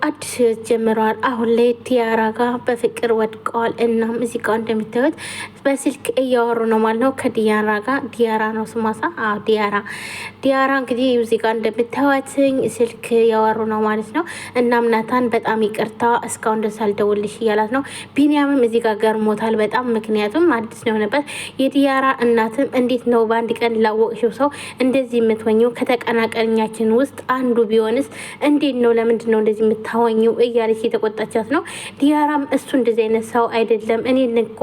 አዲስ ህይወት ጀምረዋል። አሁን ላይ ዲያራ ጋር በፍቅር ወድቀዋል። እናም እዚህ ጋር እንደሚታዩት በስልክ እያወሩ ነው ማለት ነው ከዲያራ ጋር። ዲያራ ነው ስማሳ። ዲያራ እንግዲህ እዚህ ጋር እንደምታዩትኝ ስልክ እያወሩ ነው ማለት ነው። እናም ናታን በጣም ይቅርታ እስካሁን ደስ አልደውልሽ እያላት ነው። ቢኒያምም እዚህ ጋር ገርሞታል በጣም ምክንያቱም አዲስ ነው ነበር። የዲያራ እናትም እንዴት ነው በአንድ ቀን ላወቅሽው ሰው እንደዚህ የምትወኘው? ከተቀናቀኛችን ውስጥ አንዱ ቢሆንስ እንዴት ነው? ለምንድን ነው እንደዚህ የምታወኘው እያለች የተቆጣቻት ነው። ዲያራም እሱ እንደዚህ አይነት ሰው አይደለም። እኔ እኮ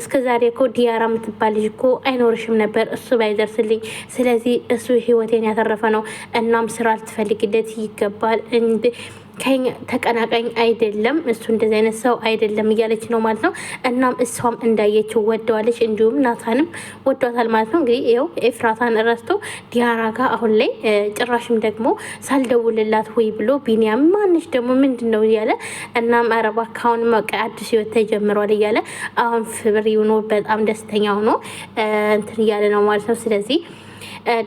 እስከ ዛሬ እኮ ዲያራ የምትባል ልጅ እኮ አይኖርሽም ነበር እሱ ባይደርስልኝ። ስለዚህ እሱ ህይወቴን ያተረፈ ነው። እናም ስራ ልትፈልግለት ይገባል። ተቀናቃኝ አይደለም እሱ እንደዚህ አይነት ሰው አይደለም እያለች ነው ማለት ነው። እናም እሷም እንዳየችው ወደዋለች፣ እንዲሁም ናታንም ወዷታል ማለት ነው። እንግዲህ ይኸው ኤፍራታን ረስቶ ዲያራ ጋር አሁን ላይ ጭራሽም ደግሞ ሳልደውልላት ወይ ብሎ ቢኒያም ማንሽ ደግሞ ምንድን ነው እያለ እናም አረባ ካሁን መቀ አዲስ ህይወት ተጀምሯል እያለ አሁን ፍብር ሆኖ በጣም ደስተኛ ሆኖ እንትን እያለ ነው ማለት ነው። ስለዚህ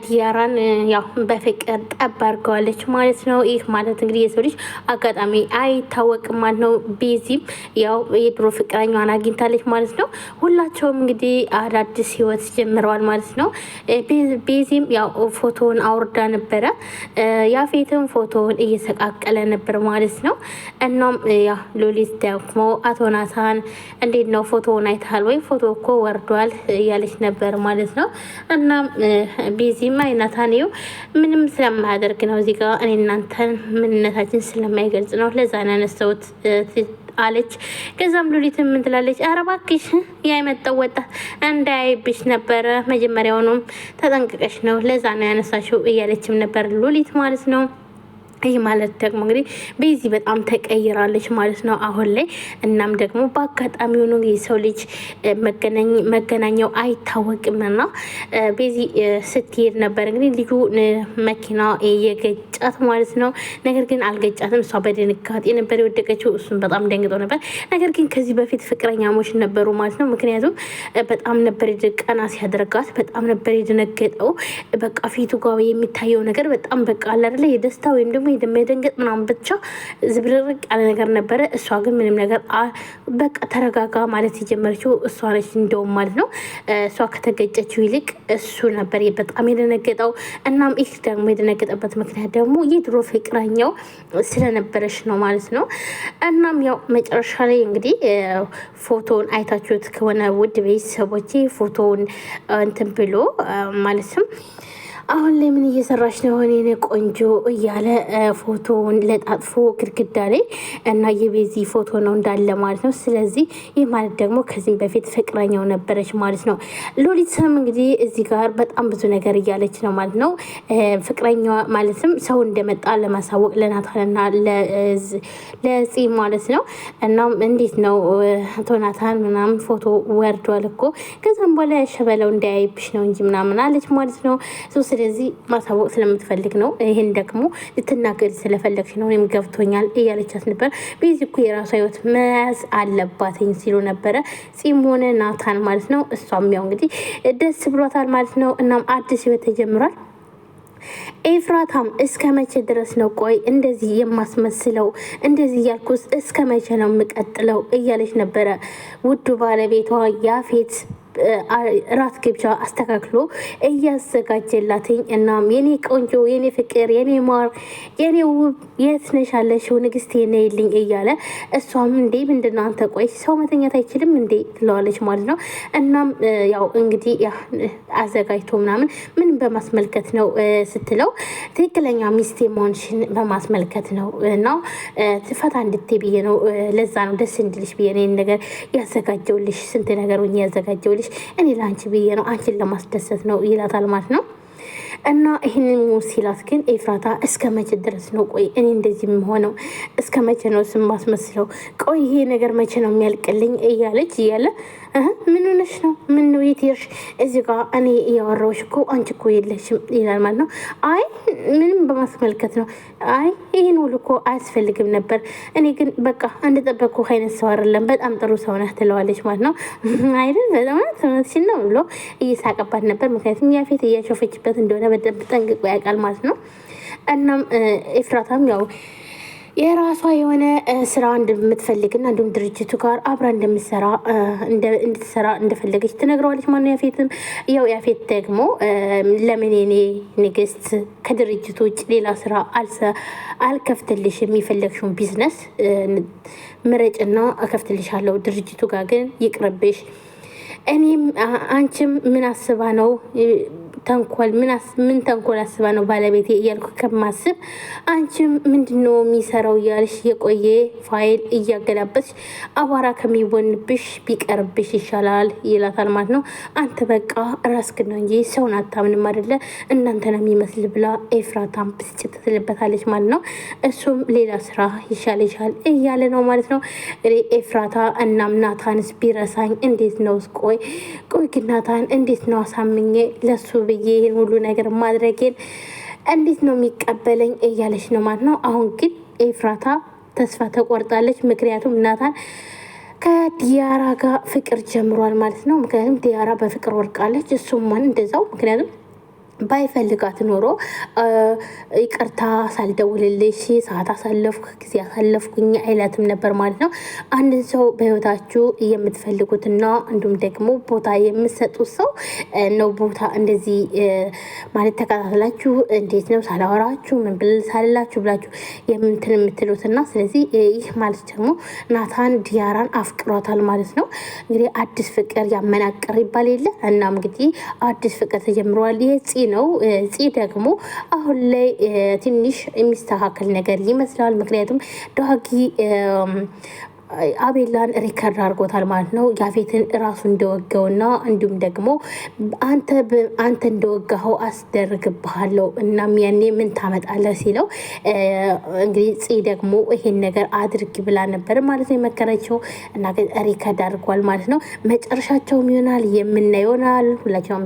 ዲያራን ያው በፍቅር ጠብ አድርገዋለች ማለት ነው። ይህ ማለት እንግዲህ የሰው ልጅ አጋጣሚ አይታወቅም ማለት ነው። ቤዚም ያው የድሮ ፍቅረኛዋን አግኝታለች ማለት ነው። ሁላቸውም እንግዲህ አዳዲስ ህይወት ጀምረዋል ማለት ነው። ቤዚም ያው ፎቶውን አውርዳ ነበረ፣ ያፌትም ፎቶውን እየሰቃቀለ ነበር ማለት ነው። እናም ያው ሉሊት ደግሞ አቶ ናታን እንዴት ነው ፎቶውን አይተሃል ወይ? ፎቶ እኮ ወርዷል እያለች ነበር ማለት ነው። እናም ቤዚማ ናታንየው ምንም ስለማያደርግ ነው እዚህ ጋር እኔ እናንተን ምንነታችን ስለማይገልጽ ነው ለዛ ነው ያነሳሁት አለች። ከዛም ሉሊትም ምን ትላለች? ኧረ እባክሽ ያይመጣው ወጣት እንዳያይብሽ ነበረ መጀመሪያውኑም ተጠንቅቀሽ ነው ለዛ ነው ያነሳሽው እያለችም ነበር ሉሊት ማለት ነው። ይህ ማለት ደግሞ እንግዲህ ቤዚ በጣም ተቀይራለች ማለት ነው አሁን ላይ። እናም ደግሞ በአጋጣሚ ሆኖ የሰው ልጅ መገናኛው አይታወቅምና ቤዚ ስትሄድ ነበር እንግዲህ ልዩ መኪና የገጫት ማለት ነው። ነገር ግን አልገጫትም። እሷ በድንጋጤ ነበር የወደቀችው። እሱም በጣም ደንግጦ ነበር። ነገር ግን ከዚህ በፊት ፍቅረኛሞች ነበሩ ማለት ነው። ምክንያቱም በጣም ነበር ቀና ሲያደርጋት በጣም ነበር የደነገጠው። በቃ ፊቱ ጋር የሚታየው ነገር በጣም በቃ አላደለ የደስታ ወይም ደግሞ የደንገጥ ምናምን ብቻ ዝብርርቅ ያለ ነገር ነበረ። እሷ ግን ምንም ነገር በቃ ተረጋጋ ማለት የጀመረችው እሷ ነች እንደውም ማለት ነው። እሷ ከተገጨችው ይልቅ እሱ ነበር በጣም የደነገጠው። እናም ይህ ደግሞ የደነገጠበት ምክንያት ደግሞ የድሮ ፍቅረኛው ስለነበረች ነው ማለት ነው። እናም ያው መጨረሻ ላይ እንግዲህ ፎቶውን አይታችሁት ከሆነ ውድ ቤተሰቦቼ ፎቶውን እንትን ብሎ ማለትም አሁን ላይ ምን እየሰራች ነው የኔ ቆንጆ እያለ ፎቶውን ለጣጥፎ ግድግዳ ላይ እና የቤዚ ፎቶ ነው እንዳለ ማለት ነው። ስለዚህ ይህ ማለት ደግሞ ከዚህም በፊት ፍቅረኛው ነበረች ማለት ነው። ሎሊትም እንግዲህ እዚህ ጋር በጣም ብዙ ነገር እያለች ነው ማለት ነው። ፍቅረኛዋ ማለትም ሰው እንደመጣ ለማሳወቅ ለናታንና ለፂ ማለት ነው። እናም እንዴት ነው አቶ ናታን ምናምን ፎቶ ወርዷል እኮ ከዛም በኋላ ያሸበለው እንዳያይብሽ ነው እንጂ ምናምን አለች ማለት ነው። ስለዚህ ማሳወቅ ስለምትፈልግ ነው። ይህን ደግሞ ልትናገር ስለፈለግሽ ነው እኔም ገብቶኛል እያለቻት ነበር። ቤዚ እኮ የራሷ ህይወት መያዝ አለባትኝ ሲሉ ነበረ ፂም ሆነ ናታን ማለት ነው። እሷም ያው እንግዲህ ደስ ብሏታል ማለት ነው። እናም አዲስ ህይወት ተጀምሯል። ኤፍራታም እስከ መቼ ድረስ ነው ቆይ እንደዚህ የማስመስለው? እንደዚህ እያልኩስ እስከ መቼ ነው የምቀጥለው? እያለች ነበረ ውዱ ባለቤቷ ያፌት ራት ግብዣ አስተካክሎ እያዘጋጀላትኝ። እናም የኔ ቆንጆ፣ የኔ ፍቅር፣ የኔ ማር፣ የኔ ውብ የት ነሽ ያለሽው ንግስቴ ነይልኝ እያለ እሷም እንዴ ምንድነው አንተ ቆይ ሰው መተኛት አይችልም እንዴ ትለዋለች ማለት ነው። እናም ያው እንግዲህ አዘጋጅቶ ምናምን ምን በማስመልከት ነው ስትለው ትክክለኛ ሚስቴ መሆንሽን በማስመልከት ነው እና ፈታ እንድትይ ብዬ ነው ለዛ ነው ደስ እንድልሽ ብዬ ነው ነገር ያዘጋጀውልሽ ስንት ነገር ያዘጋጀውልሽ እኔ ላንቺ ብዬ ነው አንቺን ለማስደሰት ነው ይላታል ማለት ነው። እና ይህንን ሲላት ግን ኤፍራታ እስከ መቼ ድረስ ነው ቆይ እኔ እንደዚህ የምሆነው? እስከ መቼ ነው ስም ማስመስለው? ቆይ ይሄ ነገር መቼ ነው የሚያልቅልኝ? እያለች እያለ ምን ሆነሽ ነው? ምን ነው የት ሄድሽ? እዚህ ጋር እኔ እያወራሁሽ እኮ አንቺ እኮ የለሽም ይላል ማለት ነው። አይ ምንም በማስመልከት ነው። አይ ይህን ሁሉ እኮ አያስፈልግም ነበር። እኔ ግን በቃ እንደጠበቅኩ አይነት ሰው አይደለም። በጣም ጥሩ ሰው ነህ ትለዋለች ማለት ነው። አይደል በጣም ተመችሽ ነው ብሎ እየሳቀባት ነበር። ምክንያቱም ያፌት እያሾፈችበት እንደሆነ በደንብ ጠንቅቆ ያውቃል ማለት ነው። እናም ኤፍራታም ያው የራሷ የሆነ ስራ እንደምትፈልግና እንዲሁም ድርጅቱ ጋር አብራ እንድትሰራ እንደፈለገች ትነግረዋለች። ማነው ያፌትም ያው ያፌት ደግሞ ለምን የኔ ንግስት ከድርጅቱ ውጭ ሌላ ስራ አልከፍትልሽ፣ የሚፈለግሽውን ቢዝነስ ምረጭና እከፍትልሻለሁ፣ ድርጅቱ ጋር ግን ይቅርብሽ። እኔም አንቺም ምን አስባ ነው ተንኮል ምን ተንኮል አስባ ነው ባለቤቴ እያልኩ ከማስብ አንቺም ምንድነው የሚሰራው እያልሽ የቆየ ፋይል እያገላበች አቧራ ከሚቦንብሽ ቢቀርብሽ ይሻላል ይላታል ማለት ነው። አንተ በቃ ራስክን ነው እንጂ ሰውን አታምንም አይደለ እናንተ ነው የሚመስል ብላ ኤፍራታም ብስጭት ትልበታለች ማለት ነው። እሱም ሌላ ስራ ይሻል እያለ ነው ማለት ነው። ኤፍራታ እናም ናታንስ ቢረሳኝ እንዴት ነው ቆይ ግን ናታን እንዴት ነው አሳምኜ ለሱ ብዬ ይሄን ሁሉ ነገር ማድረጌን እንዴት ነው የሚቀበለኝ እያለች ነው ማለት ነው። አሁን ግን ኤፍራታ ተስፋ ተቆርጣለች። ምክንያቱም ናታን ከዲያራ ጋር ፍቅር ጀምሯል ማለት ነው። ምክንያቱም ዲያራ በፍቅር ወድቃለች፣ እሱም ማን እንደዛው። ምክንያቱም ባይፈልጋት ኖሮ ይቅርታ ሳልደውልልሽ ሰዓት አሳለፍኩ ጊዜ አሳለፍኩኝ አይላትም ነበር ማለት ነው። አንድን ሰው በህይወታችሁ የምትፈልጉትና እንዲሁም ደግሞ ቦታ የምትሰጡት ሰው ነው ቦታ እንደዚህ ማለት ተከታትላችሁ እንዴት ነው ሳላወራችሁ ምን ብል ሳልላችሁ ብላችሁ የምትሉትና ስለዚህ ይህ ማለት ደግሞ ናታን ዲያራን አፍቅሯታል ማለት ነው። እንግዲህ አዲስ ፍቅር ያመናቅር ይባል የለ እናም እንግዲህ አዲስ ፍቅር ተጀምሯል። ነው ፂ ደግሞ አሁን ላይ ትንሽ የሚስተካከል ነገር ይመስላል። ምክንያቱም ዳጊ አቤላን ሪከርድ አድርጎታል ማለት ነው። ያፌትን ራሱ እንደወገውና እንዲሁም ደግሞ አንተ እንደወጋኸው አስደርግብሃለሁ እናም ያኔ ምን ታመጣለህ ሲለው እንግዲህ ፂ ደግሞ ይሄን ነገር አድርግ ብላ ነበር ማለት ነው የመከረችው እና ሪከርድ አድርጓል ማለት ነው። መጨረሻቸውም ይሆናል የምናየው ይሆናል። ሁላችንም